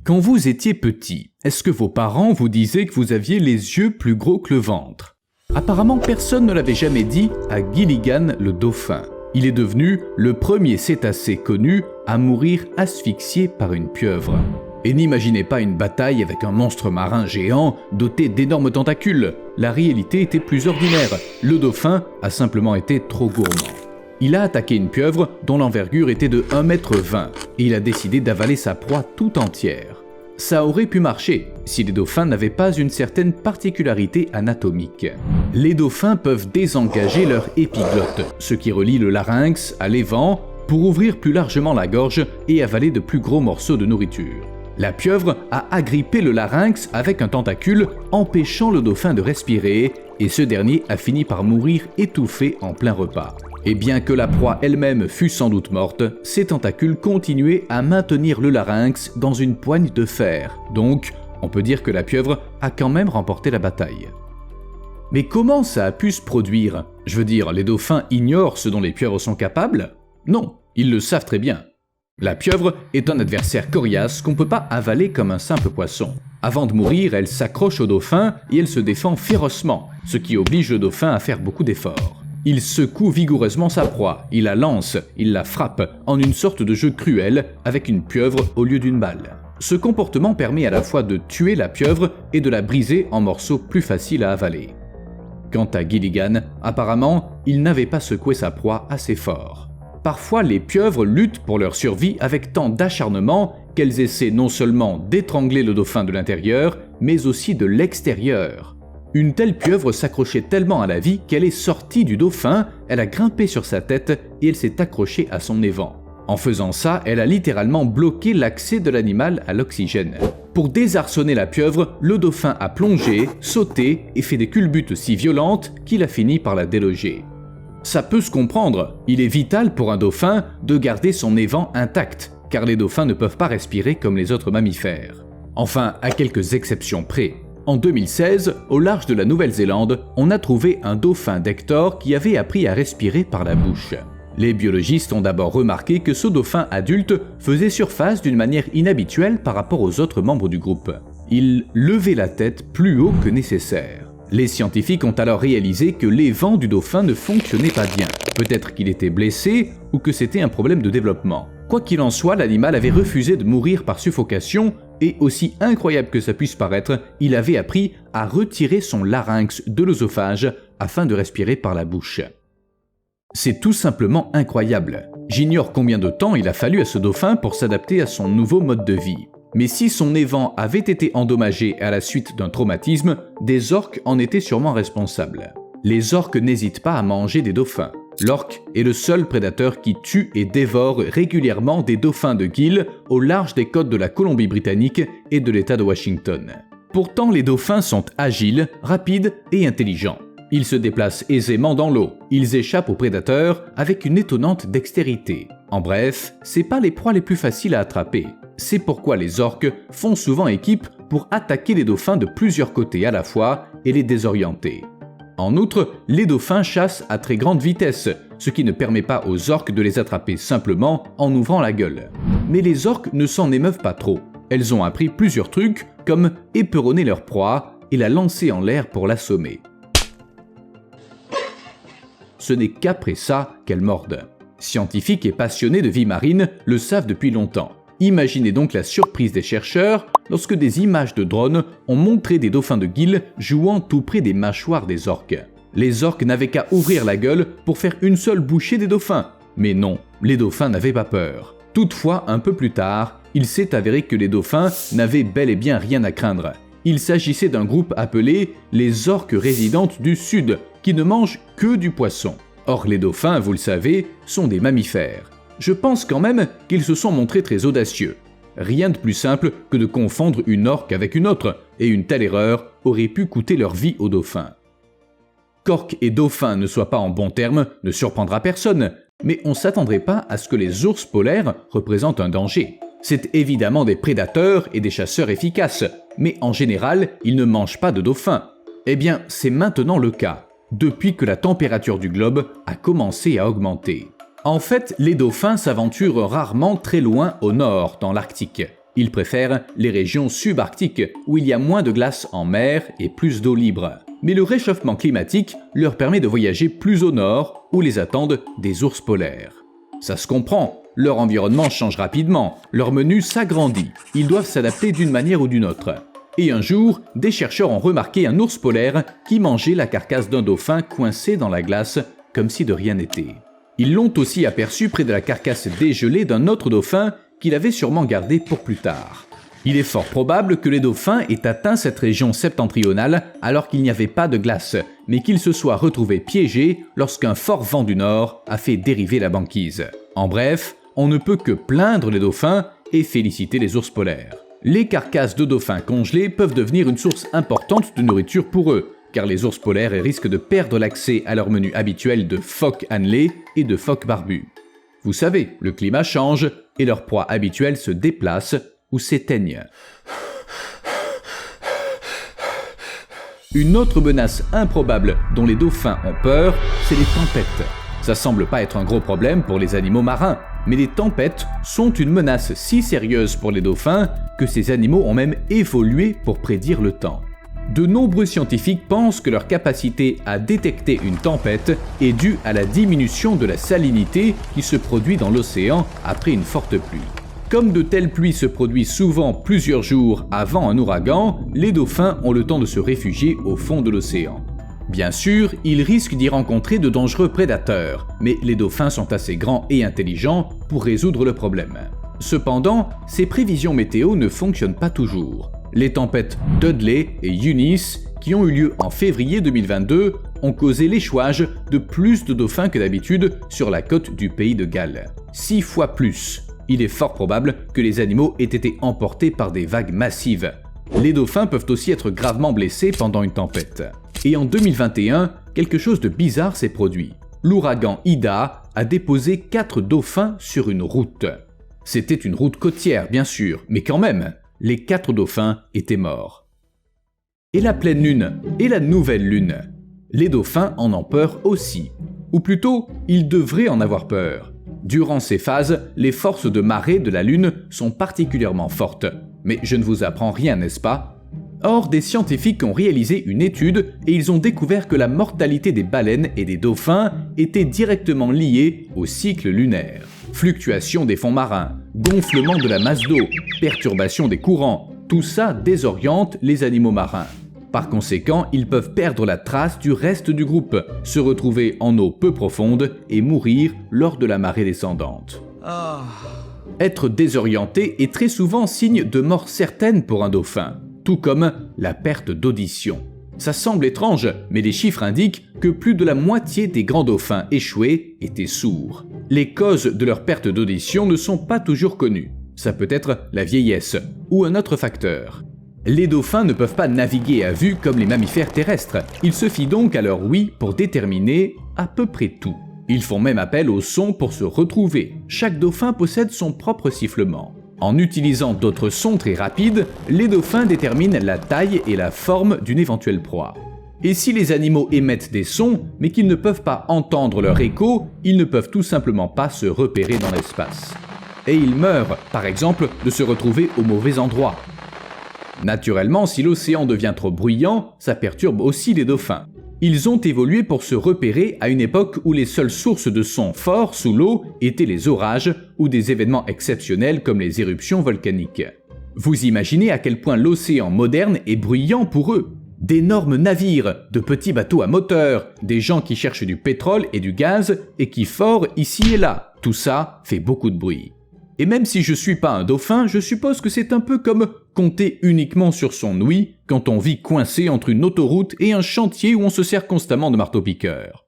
Quand vous étiez petit, est-ce que vos parents vous disaient que vous aviez les yeux plus gros que le ventre? Apparemment, personne ne l'avait jamais dit à Gilligan le dauphin. Il est devenu le premier cétacé connu à mourir asphyxié par une pieuvre. Et n'imaginez pas une bataille avec un monstre marin géant doté d'énormes tentacules. La réalité était plus ordinaire. Le dauphin a simplement été trop gourmand. Il a attaqué une pieuvre dont l'envergure était de 1,20 m et il a décidé d'avaler sa proie tout entière. Ça aurait pu marcher si les dauphins n'avaient pas une certaine particularité anatomique. Les dauphins peuvent désengager leur épiglotte, ce qui relie le larynx à l'évent pour ouvrir plus largement la gorge et avaler de plus gros morceaux de nourriture. La pieuvre a agrippé le larynx avec un tentacule, empêchant le dauphin de respirer, et ce dernier a fini par mourir étouffé en plein repas. Et bien que la proie elle-même fût sans doute morte, ses tentacules continuaient à maintenir le larynx dans une poigne de fer. Donc, on peut dire que la pieuvre a quand même remporté la bataille. Mais comment ça a pu se produire? Je veux dire, les dauphins ignorent ce dont les pieuvres sont capables? Non, ils le savent très bien. La pieuvre est un adversaire coriace qu'on ne peut pas avaler comme un simple poisson. Avant de mourir, elle s'accroche au dauphin et elle se défend férocement, ce qui oblige le dauphin à faire beaucoup d'efforts. Il secoue vigoureusement sa proie, il la lance, il la frappe, en une sorte de jeu cruel avec une pieuvre au lieu d'une balle. Ce comportement permet à la fois de tuer la pieuvre et de la briser en morceaux plus faciles à avaler. Quant à Gilligan, apparemment, il n'avait pas secoué sa proie assez fort. Parfois, les pieuvres luttent pour leur survie avec tant d'acharnement qu'elles essaient non seulement d'étrangler le dauphin de l'intérieur, mais aussi de l'extérieur. Une telle pieuvre s'accrochait tellement à la vie qu'elle est sortie du dauphin, elle a grimpé sur sa tête et elle s'est accrochée à son évent. En faisant ça, elle a littéralement bloqué l'accès de l'animal à l'oxygène. Pour désarçonner la pieuvre, le dauphin a plongé, sauté et fait des culbutes si violentes qu'il a fini par la déloger. Ça peut se comprendre, il est vital pour un dauphin de garder son évent intact, car les dauphins ne peuvent pas respirer comme les autres mammifères. Enfin, à quelques exceptions près. En 2016, au large de la Nouvelle-Zélande, on a trouvé un dauphin d'Hector qui avait appris à respirer par la bouche. Les biologistes ont d'abord remarqué que ce dauphin adulte faisait surface d'une manière inhabituelle par rapport aux autres membres du groupe. Il levait la tête plus haut que nécessaire. Les scientifiques ont alors réalisé que l'évent du dauphin ne fonctionnait pas bien. Peut-être qu'il était blessé ou que c'était un problème de développement. Quoi qu'il en soit, l'animal avait refusé de mourir par suffocation et, aussi incroyable que ça puisse paraître, il avait appris à retirer son larynx de l'œsophage afin de respirer par la bouche. C'est tout simplement incroyable. J'ignore combien de temps il a fallu à ce dauphin pour s'adapter à son nouveau mode de vie. Mais si son évent avait été endommagé à la suite d'un traumatisme, des orques en étaient sûrement responsables. Les orques n'hésitent pas à manger des dauphins. L'orque est le seul prédateur qui tue et dévore régulièrement des dauphins de Gill au large des côtes de la Colombie-Britannique et de l'État de Washington. Pourtant, les dauphins sont agiles, rapides et intelligents. Ils se déplacent aisément dans l'eau. Ils échappent aux prédateurs avec une étonnante dextérité. En bref, c'est pas les proies les plus faciles à attraper. C'est pourquoi les orques font souvent équipe pour attaquer les dauphins de plusieurs côtés à la fois et les désorienter. En outre, les dauphins chassent à très grande vitesse, ce qui ne permet pas aux orques de les attraper simplement en ouvrant la gueule. Mais les orques ne s'en émeuvent pas trop. Elles ont appris plusieurs trucs, comme éperonner leur proie et la lancer en l'air pour l'assommer. Ce n'est qu'après ça qu'elles mordent. Scientifiques et passionnés de vie marine le savent depuis longtemps. Imaginez donc la surprise des chercheurs lorsque des images de drones ont montré des dauphins de Gill jouant tout près des mâchoires des orques. Les orques n'avaient qu'à ouvrir la gueule pour faire une seule bouchée des dauphins. Mais non, les dauphins n'avaient pas peur. Toutefois, un peu plus tard, il s'est avéré que les dauphins n'avaient bel et bien rien à craindre. Il s'agissait d'un groupe appelé les orques résidentes du Sud, qui ne mangent que du poisson. Or, les dauphins, vous le savez, sont des mammifères. Je pense quand même qu'ils se sont montrés très audacieux. Rien de plus simple que de confondre une orque avec une autre, et une telle erreur aurait pu coûter leur vie aux dauphins. Qu'orques et dauphins ne soient pas en bons termes ne surprendra personne, mais on ne s'attendrait pas à ce que les ours polaires représentent un danger. C'est évidemment des prédateurs et des chasseurs efficaces, mais en général, ils ne mangent pas de dauphins. Eh bien, c'est maintenant le cas, depuis que la température du globe a commencé à augmenter. En fait, les dauphins s'aventurent rarement très loin au nord, dans l'Arctique. Ils préfèrent les régions subarctiques où il y a moins de glace en mer et plus d'eau libre. Mais le réchauffement climatique leur permet de voyager plus au nord où les attendent des ours polaires. Ça se comprend, leur environnement change rapidement, leur menu s'agrandit, ils doivent s'adapter d'une manière ou d'une autre. Et un jour, des chercheurs ont remarqué un ours polaire qui mangeait la carcasse d'un dauphin coincé dans la glace comme si de rien n'était. Ils l'ont aussi aperçu près de la carcasse dégelée d'un autre dauphin qu'il avait sûrement gardé pour plus tard. Il est fort probable que les dauphins aient atteint cette région septentrionale alors qu'il n'y avait pas de glace, mais qu'ils se soient retrouvés piégés lorsqu'un fort vent du nord a fait dériver la banquise. En bref, on ne peut que plaindre les dauphins et féliciter les ours polaires. Les carcasses de dauphins congelés peuvent devenir une source importante de nourriture pour eux, car les ours polaires risquent de perdre l'accès à leur menu habituel de phoques annelés et de phoques barbus. Vous savez, le climat change et leurs proies habituelles se déplacent ou s'éteignent. Une autre menace improbable dont les dauphins ont peur, c'est les tempêtes. Ça semble pas être un gros problème pour les animaux marins, mais les tempêtes sont une menace si sérieuse pour les dauphins que ces animaux ont même évolué pour prédire le temps. De nombreux scientifiques pensent que leur capacité à détecter une tempête est due à la diminution de la salinité qui se produit dans l'océan après une forte pluie. Comme de telles pluies se produisent souvent plusieurs jours avant un ouragan, les dauphins ont le temps de se réfugier au fond de l'océan. Bien sûr, ils risquent d'y rencontrer de dangereux prédateurs, mais les dauphins sont assez grands et intelligents pour résoudre le problème. Cependant, ces prévisions météo ne fonctionnent pas toujours. Les tempêtes Dudley et Eunice, qui ont eu lieu en février 2022, ont causé l'échouage de plus de dauphins que d'habitude sur la côte du pays de Galles. 6 fois plus. Il est fort probable que les animaux aient été emportés par des vagues massives. Les dauphins peuvent aussi être gravement blessés pendant une tempête. Et en 2021, quelque chose de bizarre s'est produit. L'ouragan Ida a déposé 4 dauphins sur une route. C'était une route côtière, bien sûr, mais quand même, les 4 dauphins étaient morts. Et la pleine lune et la nouvelle lune. Les dauphins en ont peur aussi. Ou plutôt, ils devraient en avoir peur. Durant ces phases, les forces de marée de la Lune sont particulièrement fortes. Mais je ne vous apprends rien, n'est-ce pas? Or, des scientifiques ont réalisé une étude et ils ont découvert que la mortalité des baleines et des dauphins était directement liée au cycle lunaire. Fluctuation des fonds marins, gonflement de la masse d'eau, perturbation des courants, tout ça désoriente les animaux marins. Par conséquent, ils peuvent perdre la trace du reste du groupe, se retrouver en eau peu profonde et mourir lors de la marée descendante. Être désorienté est très souvent signe de mort certaine pour un dauphin, tout comme la perte d'audition. Ça semble étrange, mais les chiffres indiquent que plus de la moitié des grands dauphins échoués étaient sourds. Les causes de leur perte d'audition ne sont pas toujours connues. Ça peut être la vieillesse ou un autre facteur. Les dauphins ne peuvent pas naviguer à vue comme les mammifères terrestres. Ils se fient donc à leur ouïe pour déterminer à peu près tout. Ils font même appel au son pour se retrouver. Chaque dauphin possède son propre sifflement. En utilisant d'autres sons très rapides, les dauphins déterminent la taille et la forme d'une éventuelle proie. Et si les animaux émettent des sons, mais qu'ils ne peuvent pas entendre leur écho, ils ne peuvent tout simplement pas se repérer dans l'espace. Et ils meurent, par exemple, de se retrouver au mauvais endroit. Naturellement, si l'océan devient trop bruyant, ça perturbe aussi les dauphins. Ils ont évolué pour se repérer à une époque où les seules sources de sons forts sous l'eau étaient les orages ou des événements exceptionnels comme les éruptions volcaniques. Vous imaginez à quel point l'océan moderne est bruyant pour eux. D'énormes navires, de petits bateaux à moteur, des gens qui cherchent du pétrole et du gaz et qui forent ici et là. Tout ça fait beaucoup de bruit. Et même si je suis pas un dauphin, je suppose que c'est un peu comme compter uniquement sur son ouïe quand on vit coincé entre une autoroute et un chantier où on se sert constamment de marteau-piqueur.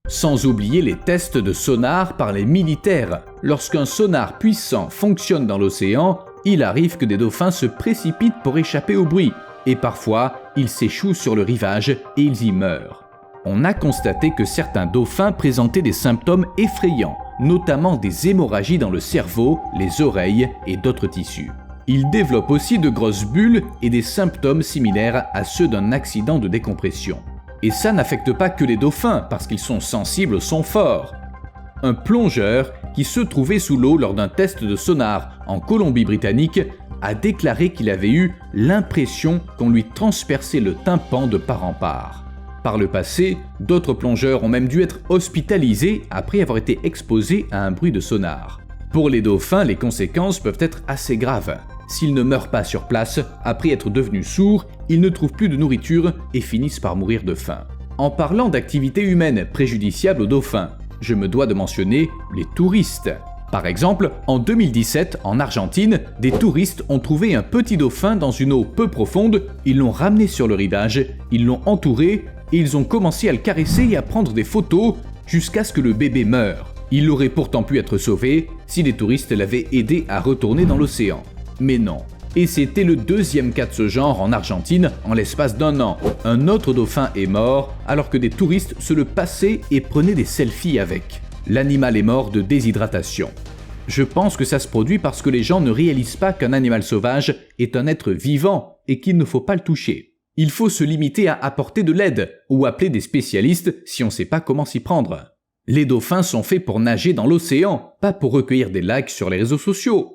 Sans oublier les tests de sonar par les militaires. Lorsqu'un sonar puissant fonctionne dans l'océan, il arrive que des dauphins se précipitent pour échapper au bruit, et parfois ils s'échouent sur le rivage et ils y meurent. On a constaté que certains dauphins présentaient des symptômes effrayants, notamment des hémorragies dans le cerveau, les oreilles et d'autres tissus. Ils développent aussi de grosses bulles et des symptômes similaires à ceux d'un accident de décompression. Et ça n'affecte pas que les dauphins parce qu'ils sont sensibles au son fort. Un plongeur qui se trouvait sous l'eau lors d'un test de sonar en Colombie-Britannique a déclaré qu'il avait eu l'impression qu'on lui transperçait le tympan de part en part. Par le passé, d'autres plongeurs ont même dû être hospitalisés après avoir été exposés à un bruit de sonar. Pour les dauphins, les conséquences peuvent être assez graves. S'ils ne meurent pas sur place, après être devenus sourds, ils ne trouvent plus de nourriture et finissent par mourir de faim. En parlant d'activités humaines préjudiciables aux dauphins, je me dois de mentionner les touristes. Par exemple, en 2017, en Argentine, des touristes ont trouvé un petit dauphin dans une eau peu profonde, ils l'ont ramené sur le rivage, ils l'ont entouré et ils ont commencé à le caresser et à prendre des photos jusqu'à ce que le bébé meure. Il aurait pourtant pu être sauvé si les touristes l'avaient aidé à retourner dans l'océan. Mais non. Et c'était le deuxième cas de ce genre en Argentine en l'espace d'1 an. Un autre dauphin est mort alors que des touristes se le passaient et prenaient des selfies avec. L'animal est mort de déshydratation. Je pense que ça se produit parce que les gens ne réalisent pas qu'un animal sauvage est un être vivant et qu'il ne faut pas le toucher. Il faut se limiter à apporter de l'aide ou appeler des spécialistes si on ne sait pas comment s'y prendre. Les dauphins sont faits pour nager dans l'océan, pas pour recueillir des likes sur les réseaux sociaux.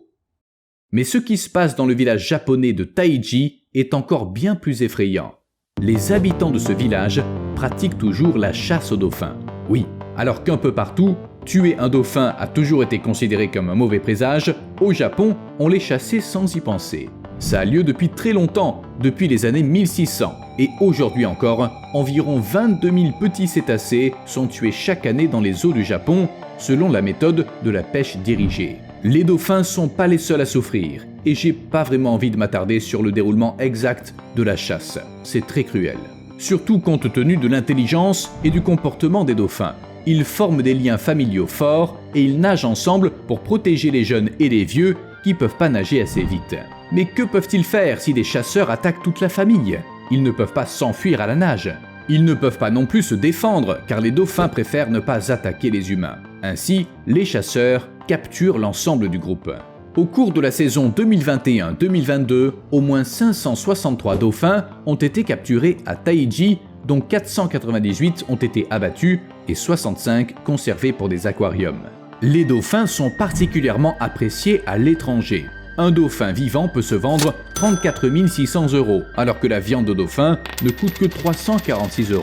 Mais ce qui se passe dans le village japonais de Taiji est encore bien plus effrayant. Les habitants de ce village pratiquent toujours la chasse aux dauphins. Oui, alors qu'un peu partout, tuer un dauphin a toujours été considéré comme un mauvais présage, au Japon, on les chassait sans y penser. Ça a lieu depuis très longtemps, depuis les années 1600. Et aujourd'hui encore, environ 22 000 petits cétacés sont tués chaque année dans les eaux du Japon, selon la méthode de la pêche dirigée. Les dauphins sont pas les seuls à souffrir, et j'ai pas vraiment envie de m'attarder sur le déroulement exact de la chasse. C'est très cruel. Surtout compte tenu de l'intelligence et du comportement des dauphins. Ils forment des liens familiaux forts et ils nagent ensemble pour protéger les jeunes et les vieux qui peuvent pas nager assez vite. Mais que peuvent-ils faire si des chasseurs attaquent toute la famille ? Ils ne peuvent pas s'enfuir à la nage. Ils ne peuvent pas non plus se défendre car les dauphins préfèrent ne pas attaquer les humains. Ainsi, les chasseurs capturent l'ensemble du groupe. Au cours de la saison 2021-2022, au moins 563 dauphins ont été capturés à Taiji, dont 498 ont été abattus et 65 conservés pour des aquariums. Les dauphins sont particulièrement appréciés à l'étranger. Un dauphin vivant peut se vendre 34 600 €, alors que la viande de dauphin ne coûte que 346 €.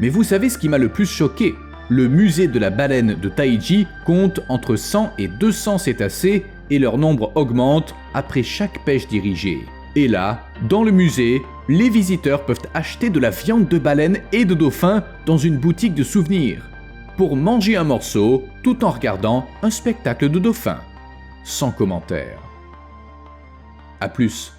Mais vous savez ce qui m'a le plus choqué ? Le musée de la baleine de Taiji compte entre 100 et 200 cétacés et leur nombre augmente après chaque pêche dirigée. Et là, dans le musée, les visiteurs peuvent acheter de la viande de baleine et de dauphin dans une boutique de souvenirs, pour manger un morceau tout en regardant un spectacle de dauphins. Sans commentaire. A plus.